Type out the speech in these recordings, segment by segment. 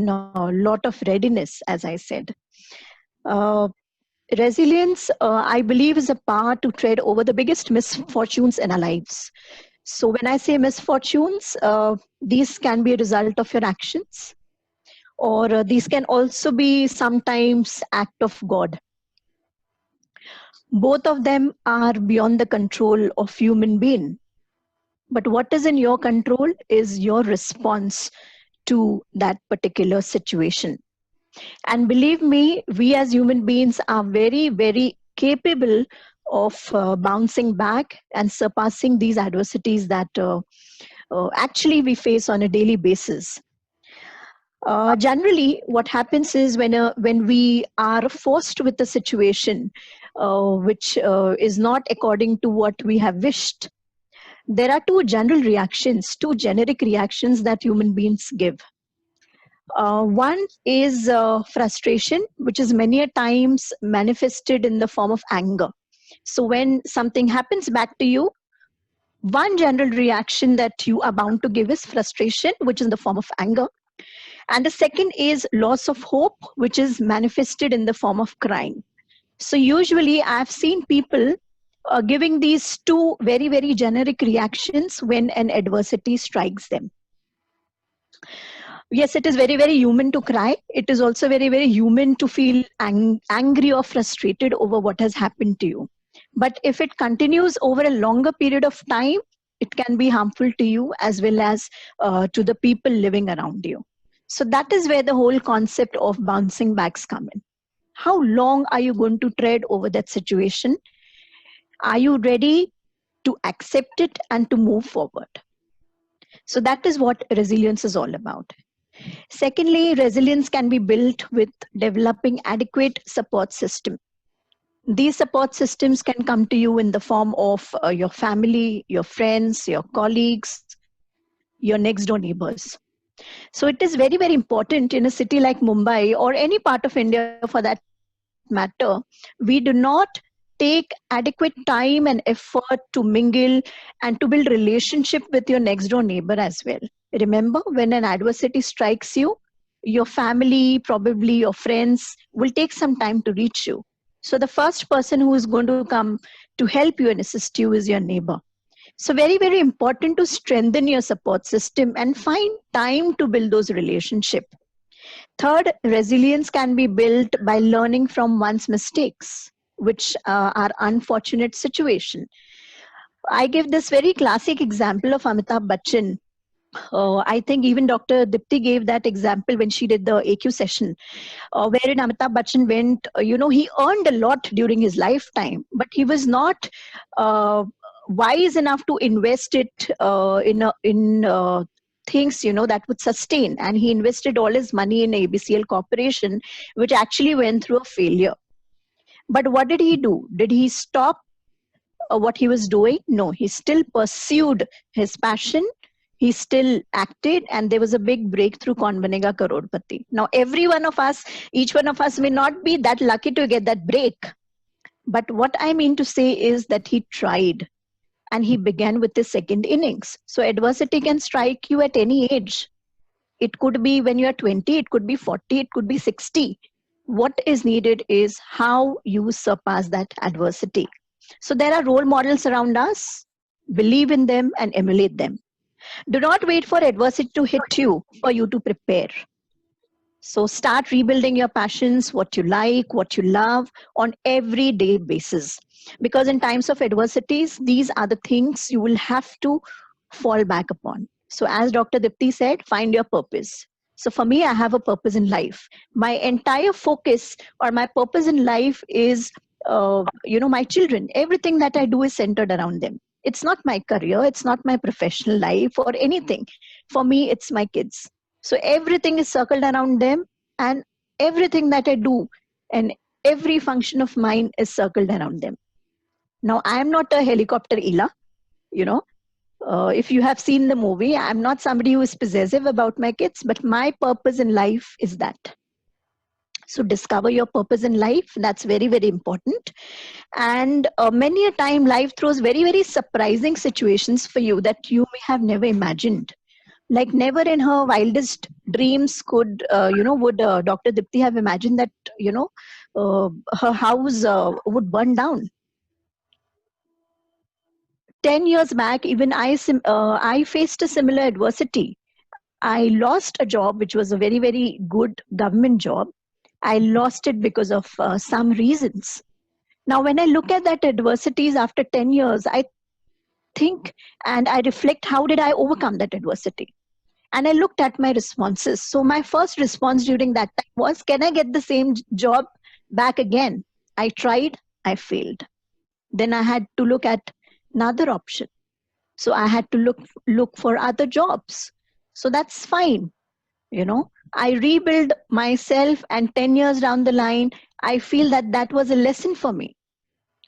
a lot of readiness, as I said. Uh, Resilience, I believe, is a power to tread over the biggest misfortunes in our lives. So when I say misfortunes, these can be a result of your actions, or these can also be sometimes act of God. Both of them are beyond the control of human being. But what is in your control is your response to that particular situation. And believe me, we as human beings are very, very capable of bouncing back and surpassing these adversities that actually we face on a daily basis. Generally, what happens is when we are forced with a situation which is not according to what we have wished, there are two general reactions, two generic reactions that human beings give. One is frustration, which is many a times manifested in the form of anger. So when something happens back to you, one general reaction that you are bound to give is frustration, which is in the form of anger. And the second is loss of hope, which is manifested in the form of crying. So usually I've seen people giving these two very, very generic reactions when an adversity strikes them. Yes, it is very, very human to cry. It is also very, very human to feel angry or frustrated over what has happened to you. But if it continues over a longer period of time, it can be harmful to you as well as to the people living around you. So that is where the whole concept of bouncing backs come in. How long are you going to tread over that situation? Are you ready to accept it and to move forward? So that is what resilience is all about. Secondly, resilience can be built with developing adequate support system. These support systems can come to you in the form of your family, your friends, your colleagues, your next door neighbors. So it is very, very important in a city like Mumbai or any part of India for that matter. We do not take adequate time and effort to mingle and to build relationship with your next door neighbor as well. Remember, when an adversity strikes you, your family, probably your friends, will take some time to reach you. So the first person who is going to come to help you and assist you is your neighbor. So very, very important to strengthen your support system and find time to build those relationships. Third, resilience can be built by learning from one's mistakes, which are unfortunate situation. I give this very classic example of Amitabh Bachchan. I think even Dr. Dipti gave that example when she did the AQ session, wherein Amitabh Bachchan went, he earned a lot during his lifetime, but he was not wise enough to invest it in things, that would sustain. And he invested all his money in ABCL Corporation, which actually went through a failure. But what did he do? Did he stop what he was doing? No, he still pursued his passion. He still acted, and there was a big breakthrough, Kaun Banega Karodpati. Now, each one of us may not be that lucky to get that break. But what I mean to say is that he tried and he began with his second innings. So adversity can strike you at any age. It could be when you're 20, it could be 40, it could be 60. What is needed is how you surpass that adversity. So there are role models around us. Believe in them and emulate them. Do not wait for adversity to hit you for you to prepare. So start rebuilding your passions, what you like, what you love on everyday basis. Because in times of adversities, these are the things you will have to fall back upon. So as Dr. Dipti said, find your purpose. So for me, I have a purpose in life. My entire focus or my purpose in life is, my children. Everything that I do is centered around them. It's not my career, it's not my professional life or anything. For me, it's my kids. So everything is circled around them, and everything that I do and every function of mine is circled around them. Now, I am not a helicopter Ela, you know. If you have seen the movie, I'm not somebody who is possessive about my kids, but my purpose in life is that. So discover your purpose in life. That's very, very important. And many a time life throws very, very surprising situations for you that you may have never imagined. Like never in her wildest dreams could, would Dr. Dipti have imagined that, you know, her house would burn down. 10 years back, even I faced a similar adversity. I lost a job, which was a very, very good government job. I lost it because of some reasons. Now, when I look at that adversities after 10 years, I think and I reflect, how did I overcome that adversity? And I looked at my responses. So my first response during that time was, can I get the same job back again? I tried, I failed. Then I had to look at another option. So I had to look for other jobs. So that's fine. You know, I rebuild myself, and 10 years down the line, I feel that that was a lesson for me,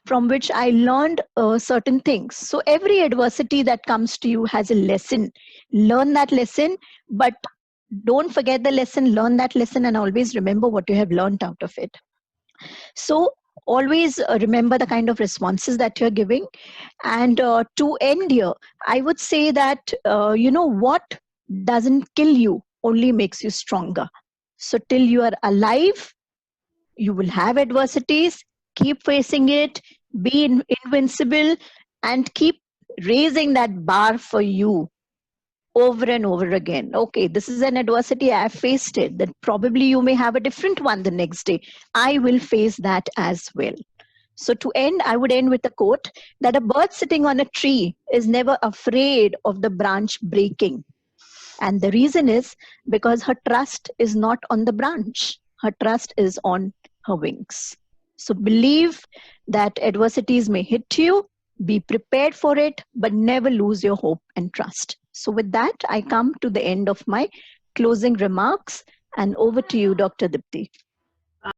from which I learned certain things. So every adversity that comes to you has a lesson. Learn that lesson, but don't forget the lesson, learn that lesson, and always remember what you have learned out of it. So always remember the kind of responses that you're giving. And to end here, I would say that, what doesn't kill you only makes you stronger. So till you are alive, you will have adversities. Keep facing it, be invincible, and keep raising that bar for you over and over again. Okay, this is an adversity, I have faced it. Then probably you may have a different one the next day. I will face that as well. So to end, I would end with a quote that a bird sitting on a tree is never afraid of the branch breaking. And the reason is because her trust is not on the branch, her trust is on her wings. So believe that adversities may hit you, be prepared for it, but never lose your hope and trust. So, with that, I come to the end of my closing remarks, and over to you, Dr. Dipti.